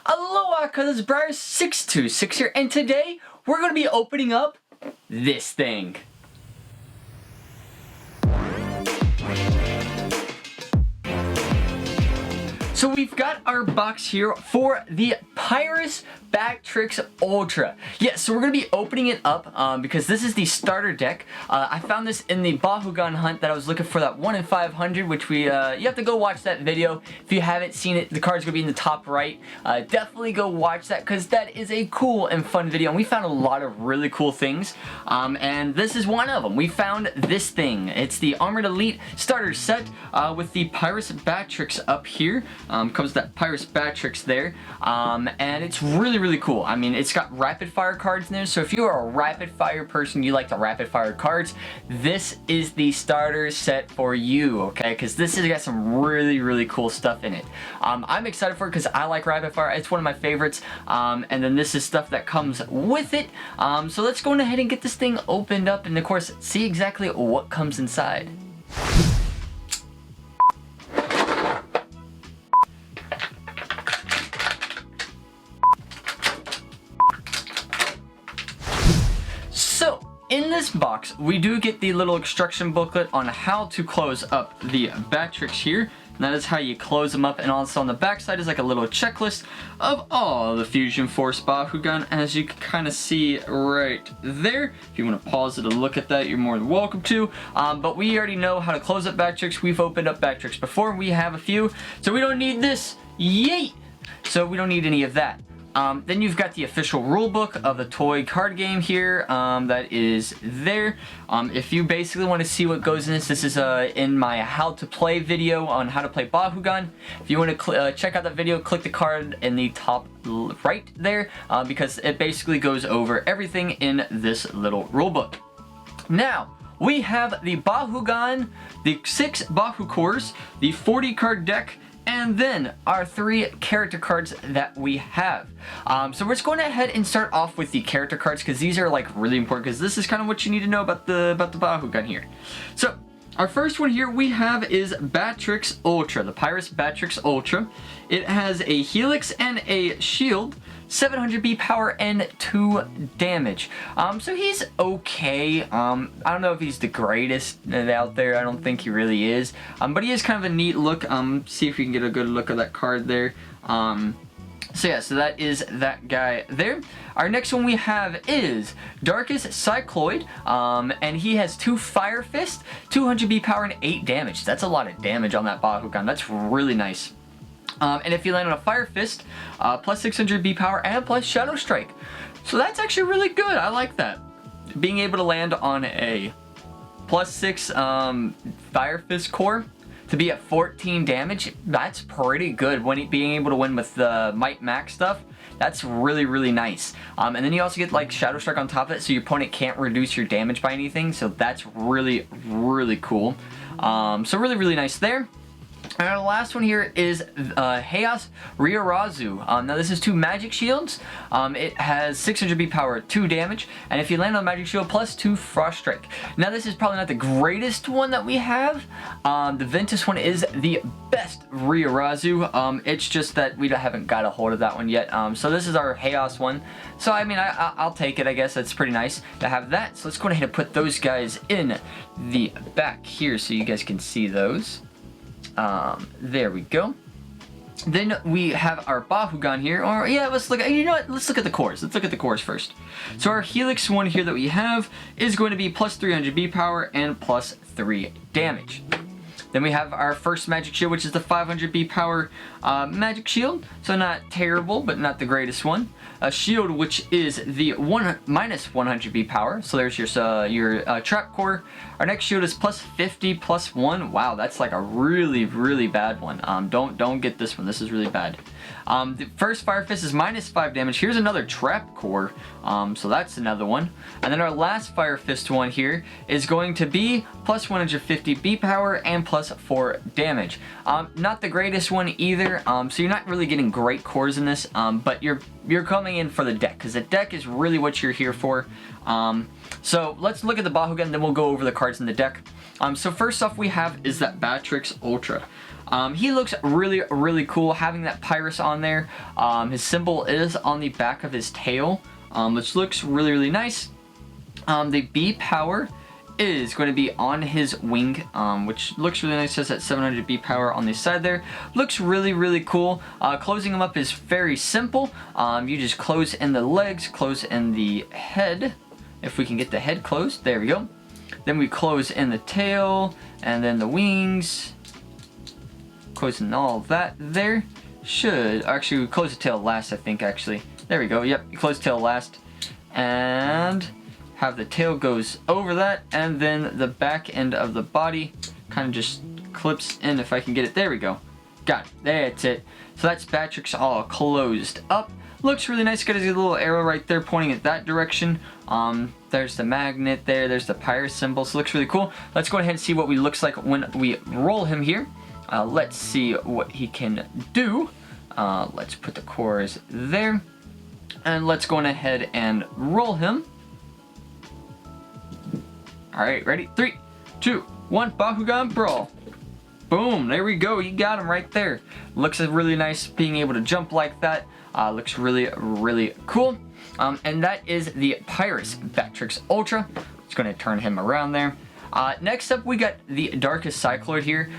Aloha, cuz it's Briar626 here, and today we're going to be opening up this thing. So we've got our box here for the Pyrus Backtrix Ultra. Yeah, so we're going to be opening it up because this is the starter deck. I found this in the Bakugan hunt that I was looking for, that 1 in 500, which you have to go watch that video. If you haven't seen it, the card's going to be in the top right. Definitely go watch that because that is a cool and fun video, and we found a lot of really cool things, and this is one of them. We found this thing. It's the Armored Elite starter set with the Pyrus Backtrix up here. Comes that Pyrus Backtrix there, and it's really cool. I mean, it's got rapid fire cards in there, so if you are a rapid fire person, you like the rapid fire cards, this is the starter set for you, okay? Because this has got some really cool stuff in it. I'm excited for it because I like rapid fire. It's one of my favorites, and then this is stuff that comes with it. So let's go ahead and get this thing opened up, and of course, see exactly what comes inside. So, in this box, we do get the little instruction booklet on how to close up the Backtrix here. And that is how you close them up, and also on the back side is like a little checklist of all the Fusion Force Bakugan, as you can kind of see right there. If you want to pause it to look at that, you're more than welcome to. But we already know how to close up Backtrix. We've opened up Backtrix before. We have a few, so we don't need this. Yay! So we don't need any of that. Then you've got the official rulebook of the toy card game here, that is there. If you basically want to see what goes in this is in my how to play video on how to play Bakugan. If you want to check out that video, click the card in the top right there, because it basically goes over everything in this little rulebook. Now, we have the Bakugan, the 6 Baku cores, the 40 card deck, and then our 3 character cards that we have. So we're just going ahead and start off with the character cards because these are like really important, because this is kind of what you need to know about the Bakugan here. So our first one here we have is Backtrix Ultra, the Pyrus Backtrix Ultra. It has a Helix and a Shield, 700 B power and 2 damage. So he's okay. I don't know if he's the greatest out there. I don't think he really is. But he is kind of a neat look. See if you can get a good look of that card there. So yeah, so that is that guy there. Our next one we have is Darkest Cycloid, and he has 2 Fire Fist, 200 B power and 8 damage. That's a lot of damage on that Bakugan. That's really nice. And if you land on a Fire Fist, plus 600 B power and plus Shadow Strike. So that's actually really good. I like that. Being able to land on a plus 6 Fire Fist core to be at 14 damage, that's pretty good. When being able to win with the Might Max stuff, that's really nice. And then you also get like Shadow Strike on top of it, so your opponent can't reduce your damage by anything. So that's really cool. So really nice there. And our last one here is Chaos Ryurazu. Now this is 2 magic shields. It has 600 B power, 2 damage, and if you land on magic shield, plus 2 frost strike. Now this is probably not the greatest one that we have. The Ventus one is the best Ryurazu. It's just that we haven't got a hold of that one yet. So this is our Chaos one. So I mean, I'll take it, I guess. It's pretty nice to have that. So let's go ahead and put those guys in the back here so you guys can see those. There we go. Then we have our Bakugan here, or yeah, let's look at, you know what, let's look at the cores. Let's look at the cores first. So our Helix one here that we have is going to be plus 300 B power and plus 3 damage. Then we have our first magic shield, which is the 500 B power magic shield. So not terrible, but not the greatest one. A shield, which is the minus 100 B power. So there's your trap core. Our next shield is plus 50 plus 1. Wow, that's like a really bad one. Don't get this one. This is really bad. The first Fire Fist is minus 5 damage. Here's another trap core. So that's another one. And then our last Fire Fist one here is going to be plus 150 B power and plus 4 damage. Not the greatest one either. So you're not really getting great cores in this, but you're coming in for the deck, because the deck is really what you're here for. So let's look at the Bakugan, then we'll go over the cards in the deck. So first off we have is that Backtrix Ultra. He looks really cool having that Pyrus on there. His symbol is on the back of his tail, which looks really nice. The B power is going to be on his wing, which looks really nice. It says that 700 B power on the side there. Looks really cool. Closing him up is very simple. You just close in the legs, close in the head. If we can get the head closed, there we go. Then we close in the tail, and then the wings. Closing all of that there. Actually, we close the tail last, I think, actually. There we go, yep, you close tail last. And have the tail goes over that, and then the back end of the body kind of just clips in if I can get it. There we go. Got it. That's it. So that's Batrix all closed up. Looks really nice. Got his little arrow right there pointing at that direction. There's the magnet there. There's the Pyrus symbol. So looks really cool. Let's go ahead and see what he looks like when we roll him here. Let's see what he can do. Let's put the cores there. And let's go on ahead and roll him. Alright, ready? 3, 2, 1, Bakugan Brawl. Boom, there we go. You got him right there. Looks really nice being able to jump like that. Looks really cool. And that is the Pyrus Batrix Ultra. Just going to turn him around there. Next up, we got the Darkest Cycloid here.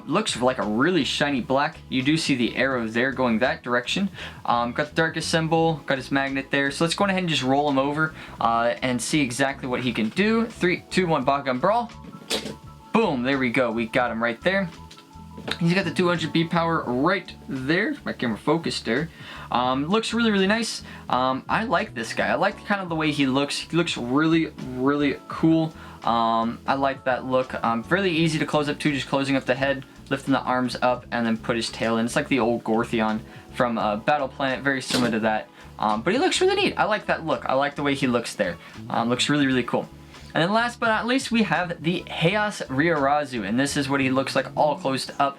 Looks like a really shiny black. You do see the arrow there going that direction. Got the Darkest symbol, got his magnet there. So let's go ahead and just roll him over and see exactly what he can do. 3, 2, 1, Bakugan Brawl. Boom, there we go. We got him right there. He's got the 200 B power right there. My camera focused there. Looks really nice. I like this guy. I like kind of the way he looks. He looks really cool. I like that look. Really easy to close up too, just closing up the head, lifting the arms up, and then put his tail in. It's like the old Gortheon from Battle Planet, very similar to that. But he looks really neat. I like that look. I like the way he looks there. Looks really cool. And then last but not least, we have the Chaos Ryurazu, and this is what he looks like all closed up.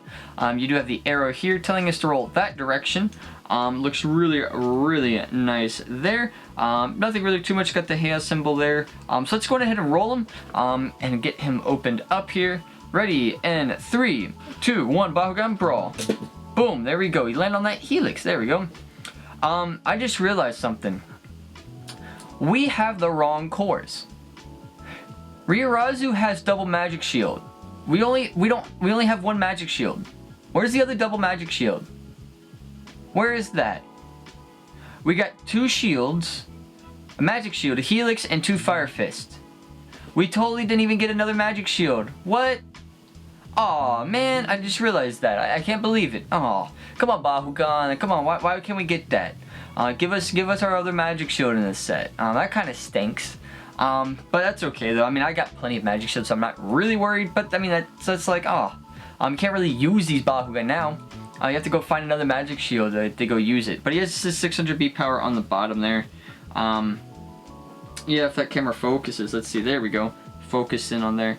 You do have the arrow here telling us to roll that direction. Looks really nice there. Nothing really too much, got the Chaos symbol there. So let's go ahead and roll him and get him opened up here. Ready, in 3, 2, 1, Bakugan Brawl. Boom, there we go. He landed on that helix, there we go. I just realized something. We have the wrong cores. Ryurazu has double magic shield. We only have one magic shield. Where's the other double magic shield? Where is that? We got 2 shields, a magic shield, a helix, and 2 fire fists. We totally didn't even get another magic shield. What? Aw, man, I just realized that. I can't believe it. Aw, come on, Bakugan. Come on, why can't we get that? Give us our other magic shield in this set. That kind of stinks. But that's okay though. I mean, I got plenty of magic shields, so I'm not really worried. But I mean, that's like, you can't really use these Bakugan now. You have to go find another magic shield to go use it. But he has his 600 B power on the bottom there. Yeah, if that camera focuses, let's see. There we go. Focus in on there.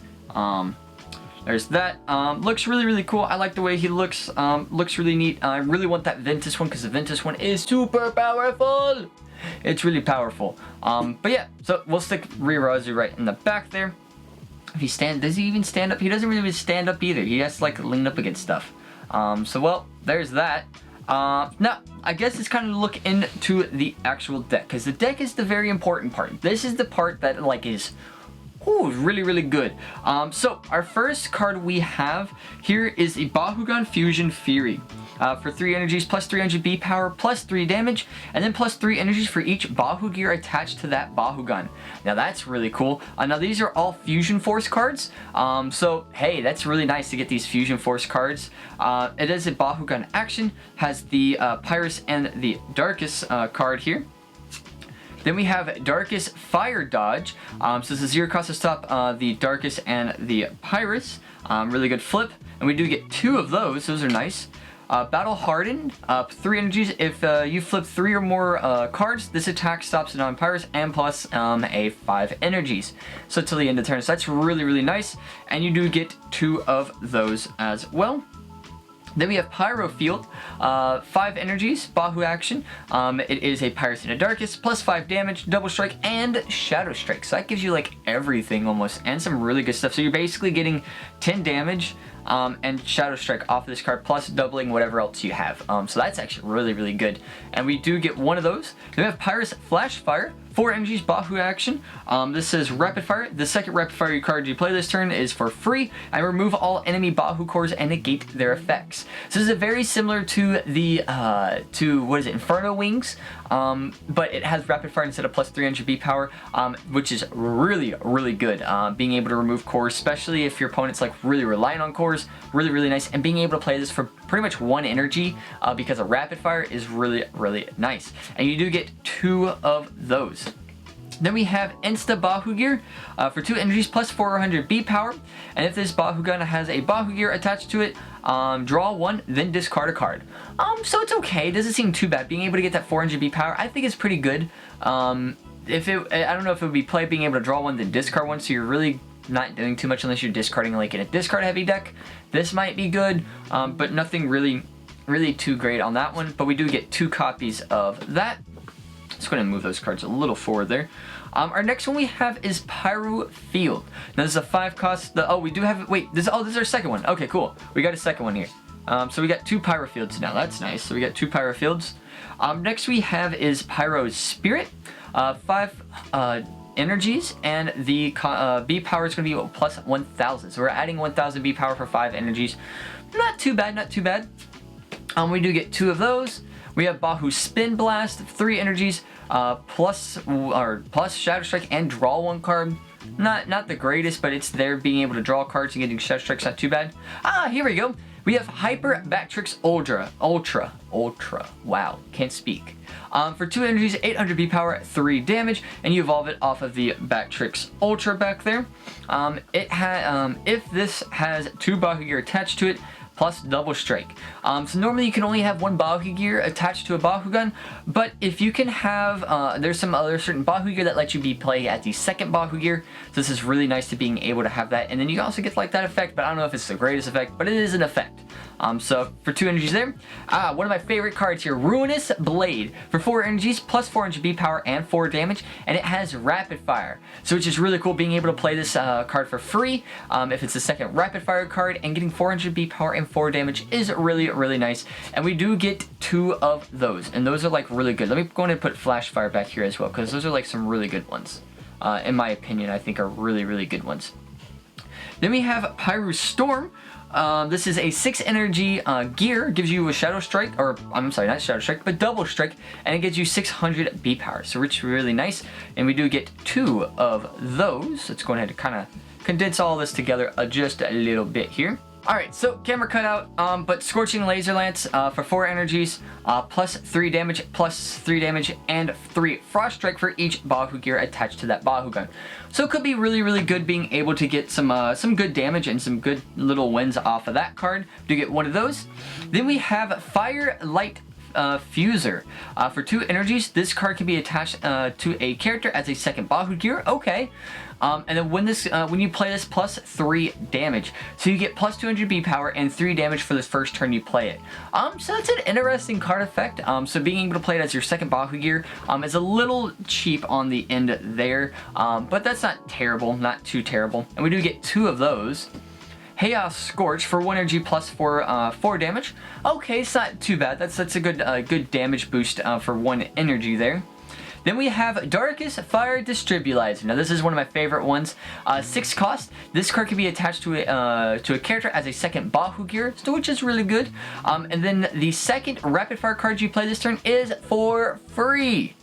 There's that. Looks really cool. I like the way he looks. Looks really neat. I really want that Ventus one because the Ventus one is super powerful. It's really powerful. But yeah, so we'll stick Ryurazu right in the back there. If he does he even stand up? He doesn't really stand up either. He has to like lean up against stuff. So well, there's that. Now, I guess it's kind of look into the actual deck, because the deck is the very important part. This is the part that like is really good. So our first card we have here is the Bakugan Fusion Fury. For 3 energies plus 300 B power plus 3 damage, and then plus 3 energies for each Bahu gear attached to that Bakugan. Now that's really cool. Now these are all Fusion Force cards. So hey, that's really nice to get these Fusion Force cards. It is a Bakugan action, has the Pyrus and the Darkest card here. Then we have Darkest Fire Dodge. So this is 0 cost to stop the Darkest and the Pyrus. Really good flip. And we do get 2 of those. Those are nice. Battle Hardened, 3 energies. If you flip 3 or more cards, this attack stops it on Pyrus and plus a 5 energies. So till the end of the turn. So that's really nice. And you do get 2 of those as well. Then we have Pyro Field, 5 energies, Bahu action. It is a Pyrocena Darkus, plus 5 damage, double strike, and shadow strike. So that gives you like everything almost, and some really good stuff. So you're basically getting 10 damage and shadow strike off of this card, plus doubling whatever else you have. So that's actually really, really good. And we do get one of those. Then we have Pyrus Flash Fire, 4 energies, Bahu action. This is Rapid Fire. The second Rapid Fire card you play this turn is for free, and remove all enemy Bahu cores and negate their effects. So this is very similar to the what is it, Inferno Wings, but it has Rapid Fire instead of plus 300 B power, which is really, really good. Being able to remove cores, especially if your opponent's like really relying on cores, really, really nice. And being able to play this for pretty much 1 energy because of Rapid Fire is really, really nice. And you do get 2 of those. Then we have Insta Bahu Gear for 2 energies plus 400 B power. And if this Bakugan has a Bahu Gear attached to it, draw 1, then discard a card. So it's okay. It doesn't seem too bad. Being able to get that 400 B power, I think is pretty good. I don't know if it would be play being able to draw 1, then discard 1, so you're really not doing too much unless you're discarding like in a discard heavy deck. This might be good, but nothing really too great on that one. But we do get 2 copies of that. Let's go ahead and move those cards a little forward there. Our next one we have is Pyro Field. Now this is a 5 cost. We do have, wait, this is our second one. Okay, cool. We got a second one here. So we got 2 Pyro Fields now. That's nice. So we got 2 Pyro Fields. Next we have is Pyro Spirit. 5 energies, and the B power is going to be plus 1,000. So we're adding 1,000 B power for 5 energies. Not too bad, not too bad. We do get 2 of those. We have Bahu Spin Blast, 3 energies, plus Shadow Strike and draw 1 card. Not the greatest, but it's there. Being able to draw cards and getting Shadow Strike's not too bad. Here we go. We have Hyper Batrix Ultra. Wow, can't speak. For 2 energies, 800 B power, 3 damage, and you evolve it off of the Batrix Ultra back there. If this has 2 Bahu Gear attached to it, plus double strike. So normally you can only have 1 Bahu Gear attached to a Bakugan, but if you can have, there's some other certain Bahu Gear that let you be play at the second Bahu Gear, so this is really nice to being able to have that. And then you also get like that effect, but I don't know if it's the greatest effect, but it is an effect. So for 2 energies there, one of my favorite cards here, Ruinous Blade, for 4 energies, plus 400 B power and 4 damage, and it has Rapid Fire. So it's just really cool being able to play this card for free, if it's the second Rapid Fire card, and getting 400 B power and 4 damage is really, really nice. And we do get 2 of those, and those are like really good. Let me go ahead and put Flash Fire back here as well, because those are like some really good ones. In my opinion, I think are really, really good ones. Then we have Pyro Storm. This is a 6 energy gear, gives you a Shadow Strike, or I'm sorry, not Shadow Strike, but Double Strike, and it gives you 600 B power, so it's really nice. And we do get 2 of those. Let's go ahead and kind of condense all this together just a little bit here. Alright, so camera cutout, but Scorching Laser Lance for 4 energies, plus 3 damage, and 3 Frost Strike for each Bahu Gear attached to that Bakugan. So it could be really, really good being able to get some good damage and some good little wins off of that card. Do get 1 of those. Then we have Fire Light Fuser. For 2 energies, this card can be attached to a character as a second Bahu Gear. Okay. And then when you play this, plus 3 damage. So you get plus 200 B power and 3 damage for this first turn you play it. So that's an interesting card effect. So being able to play it as your second Bahu Gear is a little cheap on the end there. But that's not terrible, not too terrible. And we do get 2 of those. Chaos Scorch for 1 energy plus 4 damage. Okay, it's not too bad. That's a good damage boost for 1 energy there. Then we have Darkus Fire Distribulizer. Now this is one of my favorite ones. 6 cost. This card can be attached to a character as a second Bahu Gear, which is really good. And then the second Rapid Fire card you play this turn is for free.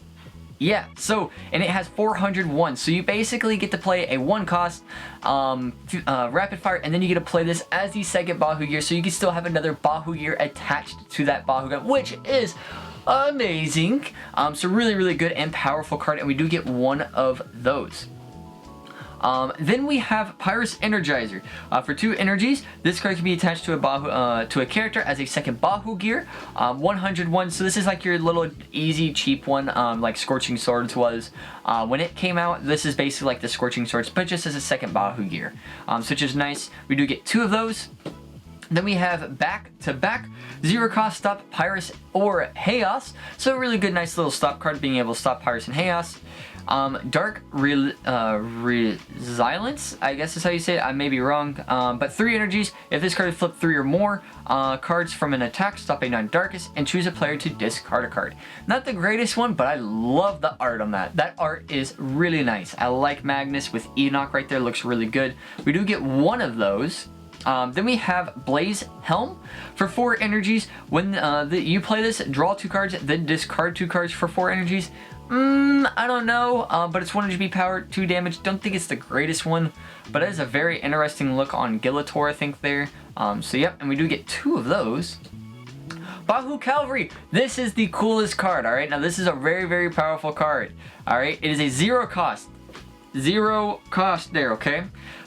Yeah, so, and it has 401, so you basically get to play a 1 cost Rapid Fire, and then you get to play this as the second Bahu Gear, so you can still have another Bahu Gear attached to that Bakugan, which is amazing. So really, really good and powerful card, and we do get 1 of those. Then we have Pyrus Energizer. For 2 energies, this card can be attached to a character as a second Bahu Gear. 101, so this is like your little easy, cheap one, like Scorching Swords was. When it came out, this is basically like the Scorching Swords, but just as a second Bahu Gear. So which is nice. We do get 2 of those. Then we have back-to-back, 0 cost stop Pyrus or Chaos. So a really good, nice little stop card, being able to stop Pyrus and Chaos. Dark Resilience, I guess is how you say it. I may be wrong. But 3 energies. If this card is flipped 3 or more cards from an attack, stop a non-darkest, and choose a player to discard a card. Not the greatest one, but I love the art on that. That art is really nice. I like Magnus with Enoch right there. Looks really good. We do get one of those. Then we have Blaze Helm for 4 energies. When you play this, draw 2 cards, then discard 2 cards for 4 energies. I don't know, but it's 1 HP power, 2 damage. Don't think it's the greatest one, but it is a very interesting look on Gillator, I think, there. So yep, and we do get 2 of those. Bahu Cavalry, this is the coolest card, alright? Now this is a very, very powerful card, alright? It is a 0 cost. 0 cost there, okay?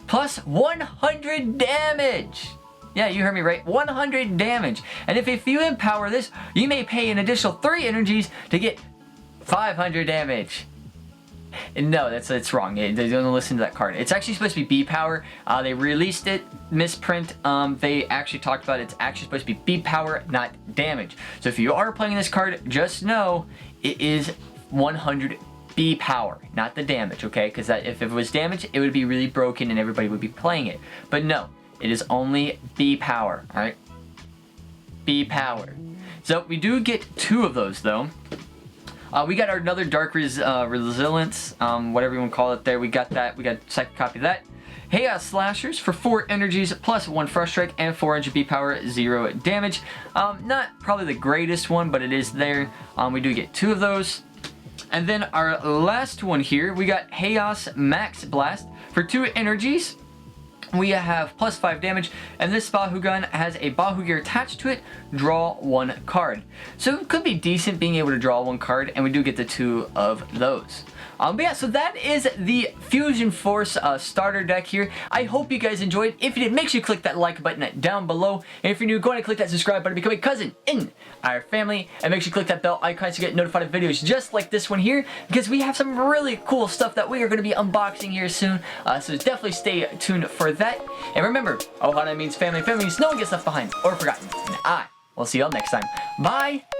Plus 100 damage! Yeah, you heard me right. 100 damage. And if you empower this, you may pay an additional 3 energies to get 500 damage. No, that's wrong. They don't listen to that card. It's actually supposed to be B power. They released it, misprint. They actually talked about it's actually supposed to be B power, not damage. So if you are playing this card, just know it is 100 B power, not the damage, okay? Because if it was damage, it would be really broken and everybody would be playing it. But no, it is only B power, alright? B power. So we do get 2 of those though. We got another Dark Resilience, whatever you want to call it there. We got that. We got a second copy of that. Chaos Slashers for 4 energies plus 1 Frost Strike and 400 B power, 0 damage. Not probably the greatest one, but it is there. We do get 2 of those. And then our last one here, we got Chaos Max Blast for 2 energies. We have plus 5 damage, and this Bakugan has a Bahu gear attached to it. Draw 1 card. So it could be decent being able to draw 1 card, and we do get the 2 of those. But yeah, so that is the Fusion Force starter deck here. I hope you guys enjoyed. If you did, make sure you click that like button down below. And if you're new, go ahead and click that subscribe button to become a cousin in our family. And make sure you click that bell icon so you get notified of videos just like this one here, because we have some really cool stuff that we are going to be unboxing here soon. So definitely stay tuned for that. And remember, Ohana means family. Family means no one gets left behind or forgotten. And I will see y'all next time. Bye!